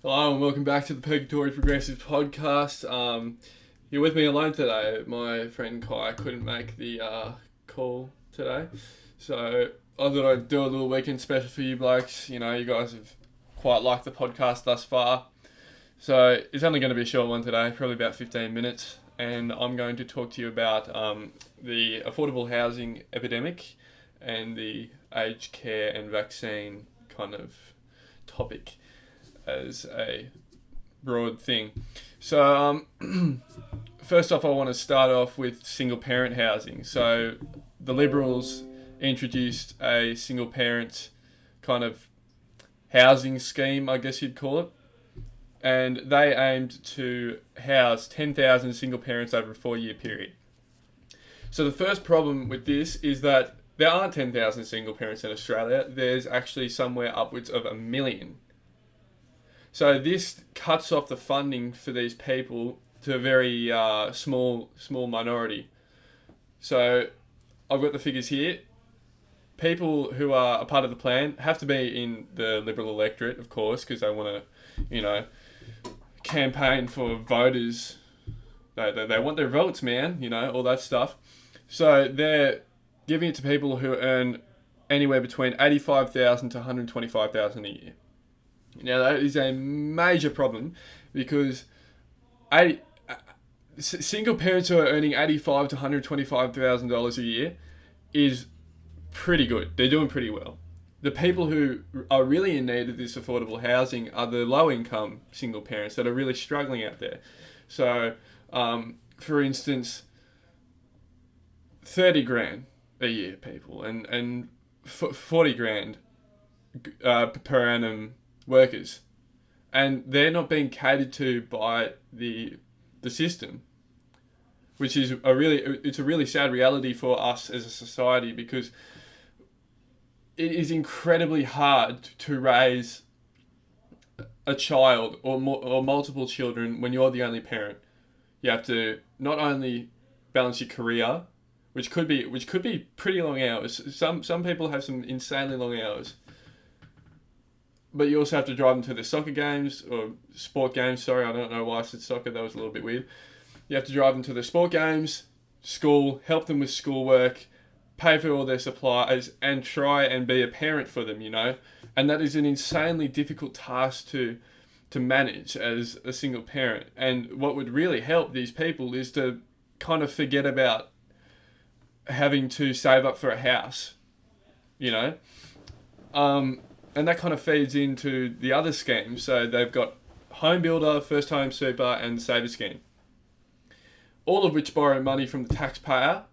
Hello and welcome back to the Purgatory Progressives podcast. You're with me alone today. My friend Kai couldn't make the call today, so I thought I'd do a little weekend special for you blokes. You know, you guys have quite liked the podcast thus far, so it's only going to be a short one today, probably about 15 minutes, and I'm going to talk to you about the affordable housing epidemic and the aged care and vaccine kind of topic as a broad thing. So, first off, I want to start off with single parent housing. So, the Liberals introduced a single parent kind of housing scheme, I guess you'd call it. And they aimed to house 10,000 single parents over a 4 year period. So, the first problem with this is that there aren't 10,000 single parents in Australia. There's actually somewhere upwards of 1 million. So this cuts off the funding for these people to a very small minority. So I've got the figures here. People who are a part of the plan have to be in the Liberal electorate, of course, because they want to, campaign for voters. They want their votes, man, all that stuff. So they're giving it to people who earn anywhere between 85,000 to 125,000 a year. Now that is a major problem because single parents who are earning $85,000 to $125,000 a year is pretty good. They're doing pretty well. The people who are really in need of this affordable housing are the low income single parents that are really struggling out there. So, for instance, 30 grand a year, people, and 40 grand per annum workers, and they're not being catered to by the system, which is a really sad reality for us as a society, because it is incredibly hard to raise a child or multiple children when you're the only parent. You have to not only balance your career, which could be pretty long hours. Some people have some insanely long hours. But you also have to drive them to the soccer games or sport games. Sorry, I don't know why I said soccer. That was a little bit weird. You have to drive them to the sport games, school, help them with schoolwork, pay for all their supplies, and try and be a parent for them, And that is an insanely difficult task to manage as a single parent. And what would really help these people is to kind of forget about having to save up for a house, and that kind of feeds into the other schemes. So they've got Home Builder, First Home Super, and Saver Scheme, all of which borrow money from the taxpayer,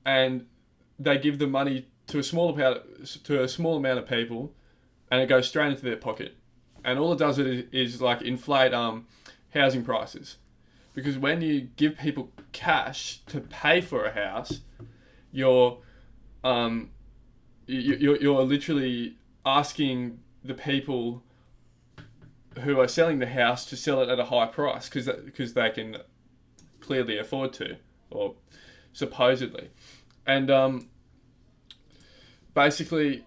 and they give the money to a small amount of people, and it goes straight into their pocket. And all it does is like inflate housing prices, because when you give people cash to pay for a house, you're literally asking the people who are selling the house to sell it at a high price because they can clearly afford to, or supposedly. And basically,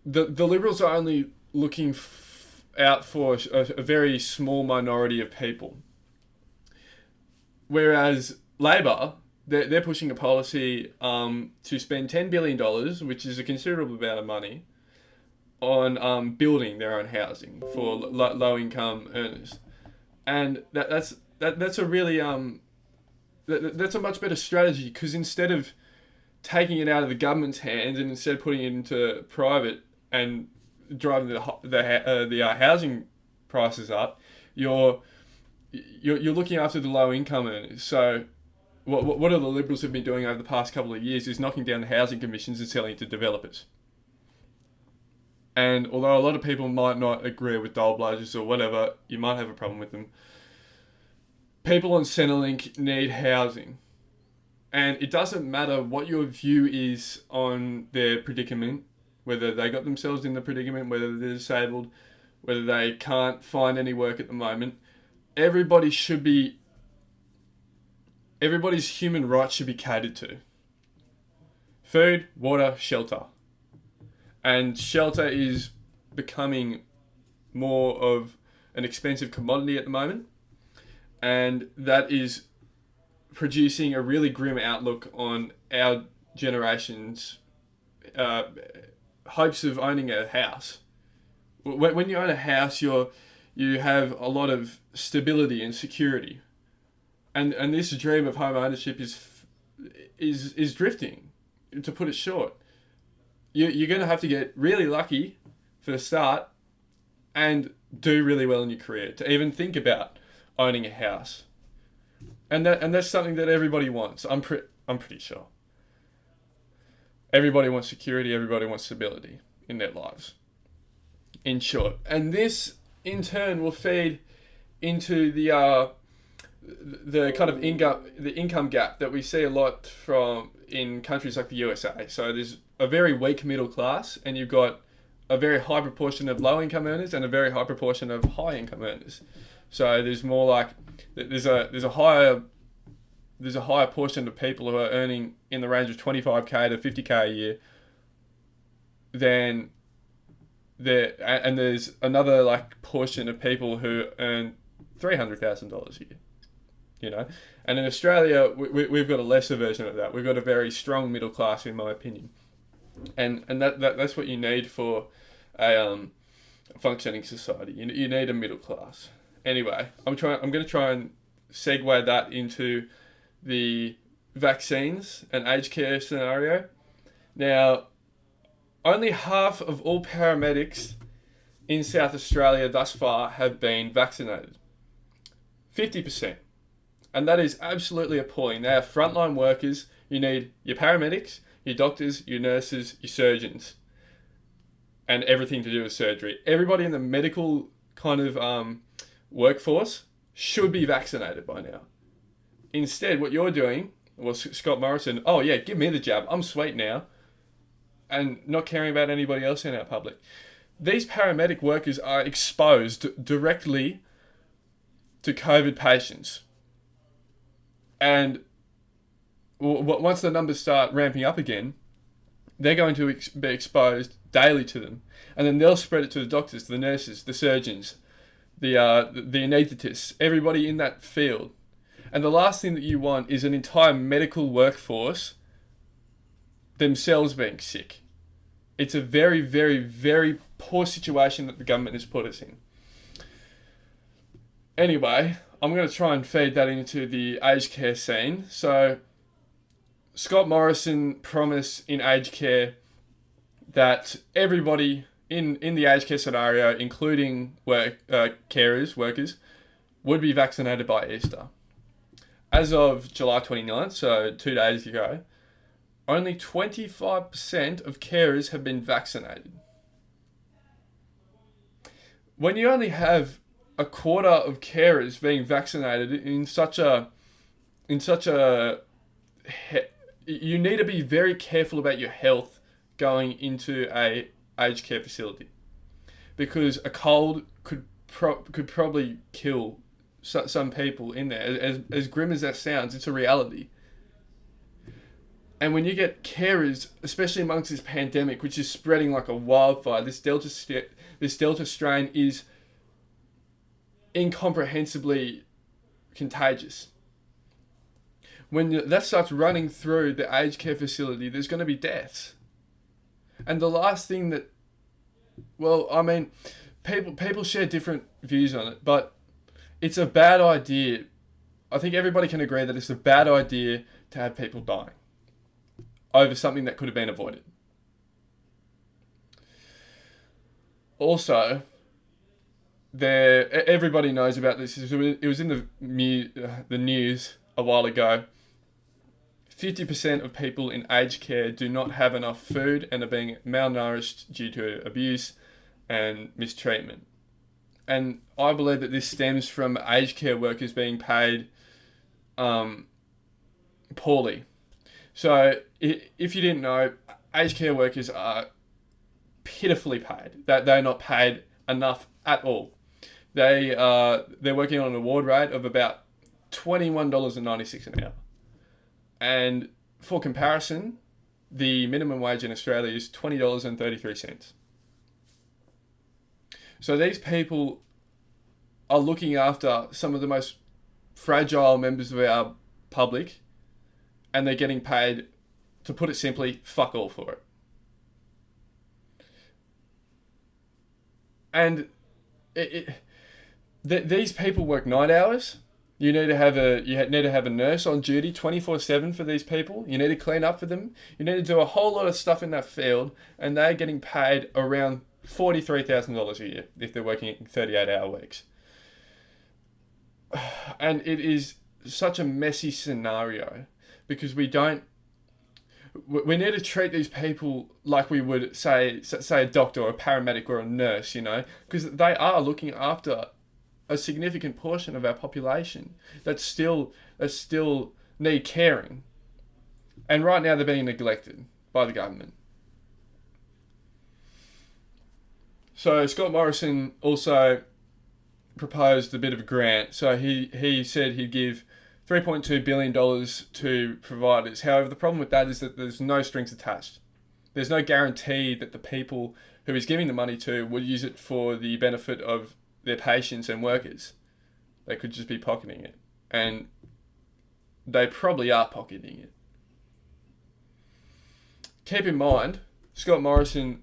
the Liberals are only looking out for a very small minority of people, whereas Labor, they're pushing a policy to spend $10 billion, which is a considerable amount of money, on building their own housing for low income earners, and that's a really that's a much better strategy, because instead of taking it out of the government's hands and instead putting it into private and driving the housing prices up, you're looking after the low income earners. So what the Liberals have been doing over the past couple of years is knocking down the housing commissions and selling it to developers. And although a lot of people might not agree with dole bludgers or whatever, you might have a problem with them, people on Centrelink need housing. And it doesn't matter what your view is on their predicament, whether they got themselves in the predicament, whether they're disabled, whether they can't find any work at the moment. Everybody's human rights should be catered to. Food, water, shelter. And shelter is becoming more of an expensive commodity at the moment, and that is producing a really grim outlook on our generation's hopes of owning a house. When you own a house, you have a lot of stability and security, and this dream of home ownership is drifting. To put it short, you're going to have to get really lucky for the start, and do really well in your career to even think about owning a house, and that's something that everybody wants. I'm pretty sure. Everybody wants security. Everybody wants stability in their lives. In short, and this in turn will feed into the kind of income gap that we see a lot from in countries like the USA. So there's a very weak middle class, and you've got a very high proportion of low income earners and a very high proportion of high income earners. So there's more like there's a higher portion of people who are earning in the range of 25k to 50k a year than there, and there's another like portion of people who earn $300,000 a year. You know, and in Australia we've got a lesser version of that. We've got a very strong middle class, in my opinion, and that's what you need for a functioning society. You need a middle class. Anyway, I'm going to try and segue that into the vaccines and aged care scenario. Now, only half of all paramedics in South Australia thus far have been vaccinated. 50%. And that is absolutely appalling. They are frontline workers. You need your paramedics, your doctors, your nurses, your surgeons, and everything to do with surgery. Everybody in the medical kind of workforce should be vaccinated by now. Instead, what you're doing, well, Scott Morrison, oh yeah, give me the jab, I'm sweet now, and not caring about anybody else in our public. These paramedic workers are exposed directly to COVID patients. And once the numbers start ramping up again, they're going to be exposed daily to them. And then they'll spread it to the doctors, the nurses, the surgeons, the anaesthetists, everybody in that field. And the last thing that you want is an entire medical workforce themselves being sick. It's a very, very, very poor situation that the government has put us in. Anyway, I'm going to try and feed that into the aged care scene. So, Scott Morrison promised in aged care that everybody in the aged care scenario, including workers, would be vaccinated by Easter. As of July 29th, so 2 days ago, only 25% of carers have been vaccinated. When you only have a quarter of carers being vaccinated in such a you need to be very careful about your health going into a aged care facility, because a cold could probably kill some people in there. As grim as that sounds, it's a reality. And when you get carers, especially amongst this pandemic, which is spreading like a wildfire, this Delta strain is incomprehensibly contagious. When that starts running through the aged care facility, there's going to be deaths. And the last thing that, well, I mean, people share different views on it, but it's a bad idea. I think everybody can agree that it's a bad idea to have people dying over something that could have been avoided. Also, everybody knows about this. It was in the news a while ago. 50% of people in aged care do not have enough food and are being malnourished due to abuse and mistreatment. And I believe that this stems from aged care workers being paid poorly. So if you didn't know, aged care workers are pitifully paid. They're not paid enough at all. They're working on an award rate of about $21.96 an hour. And for comparison, the minimum wage in Australia is $20.33. So these people are looking after some of the most fragile members of our public, and they're getting paid, to put it simply, fuck all for it. And these people work 9 hours. You need to have a nurse on duty 24/7 for these people. You need to clean up for them. You need to do a whole lot of stuff in that field, and they're getting paid around $43,000 a year if they're working 38-hour weeks. And it is such a messy scenario because we need to treat these people like we would say a doctor or a paramedic or a nurse, because they are looking after a significant portion of our population that still need caring. And right now they're being neglected by the government. So Scott Morrison also proposed a bit of a grant. So he said he'd give $3.2 billion to providers. However, the problem with that is that there's no strings attached. There's no guarantee that the people who he's giving the money to will use it for the benefit of their patients and workers. They could just be pocketing it. And they probably are pocketing it. Keep in mind, Scott Morrison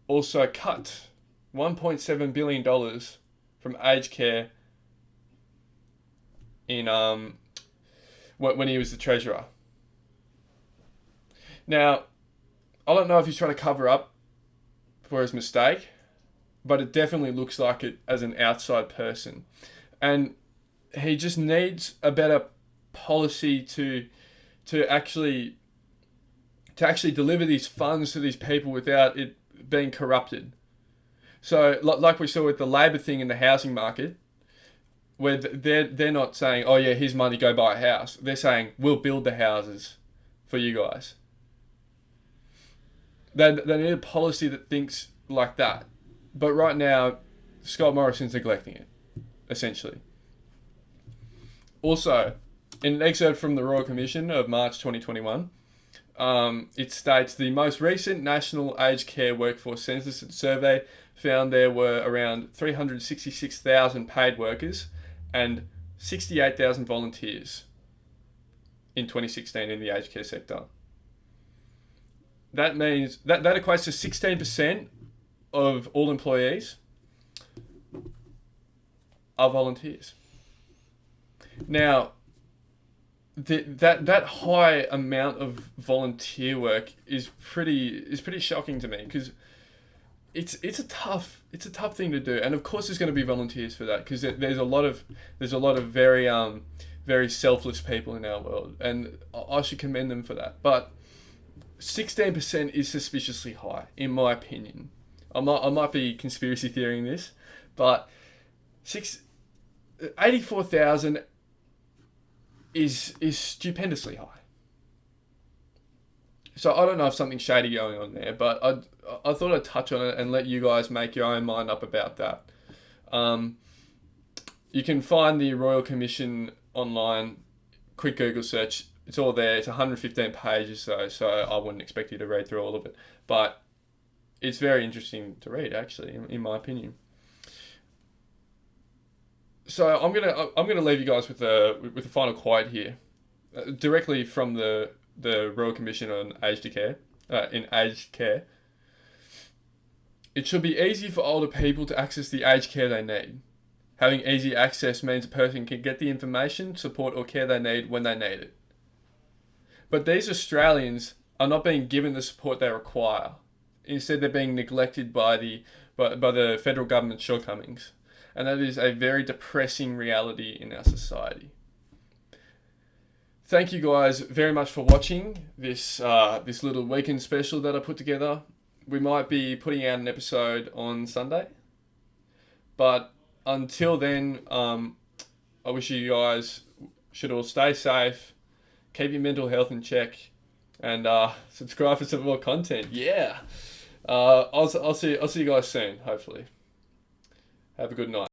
also cut $1.7 billion from aged care in when he was the treasurer. Now, I don't know if he's trying to cover up for his mistake, but it definitely looks like it as an outside person. And he just needs a better policy to actually deliver these funds to these people without it being corrupted. So, like we saw with the Labor thing in the housing market, where they're not saying, oh yeah, here's money, go buy a house. They're saying, we'll build the houses for you guys. They need a policy that thinks like that. But right now, Scott Morrison's neglecting it, essentially. Also, in an excerpt from the Royal Commission of March 2021, it states the most recent National Aged Care Workforce Census and Survey found there were around 366,000 paid workers and 68,000 volunteers in 2016 in the aged care sector. That means that equates to 16% of all employees are volunteers. Now, that high amount of volunteer work is pretty shocking to me, because it's a tough thing to do, and of course there's going to be volunteers for that, because there's a lot of very selfless people in our world, and I should commend them for that. But 16% is suspiciously high, in my opinion. I might be conspiracy theorying this, but 84,000 is stupendously high. So I don't know if something's shady going on there, but I thought I'd touch on it and let you guys make your own mind up about that. You can find the Royal Commission online. Quick Google search. It's all there. It's 115 pages, so I wouldn't expect you to read through all of it. But it's very interesting to read, actually, in my opinion. So I'm gonna leave you guys with a final quote here, directly from the Royal Commission on Aged Care. In aged care, it should be easy for older people to access the aged care they need. Having easy access means a person can get the information, support, or care they need when they need it. But these Australians are not being given the support they require. Instead, they're being neglected by the federal government's shortcomings. And that is a very depressing reality in our society. Thank you guys very much for watching this little weekend special that I put together. We might be putting out an episode on Sunday. But until then, I wish you guys should all stay safe, keep your mental health in check, and subscribe for some more content. Yeah. I'll see you guys soon, hopefully. Have a good night.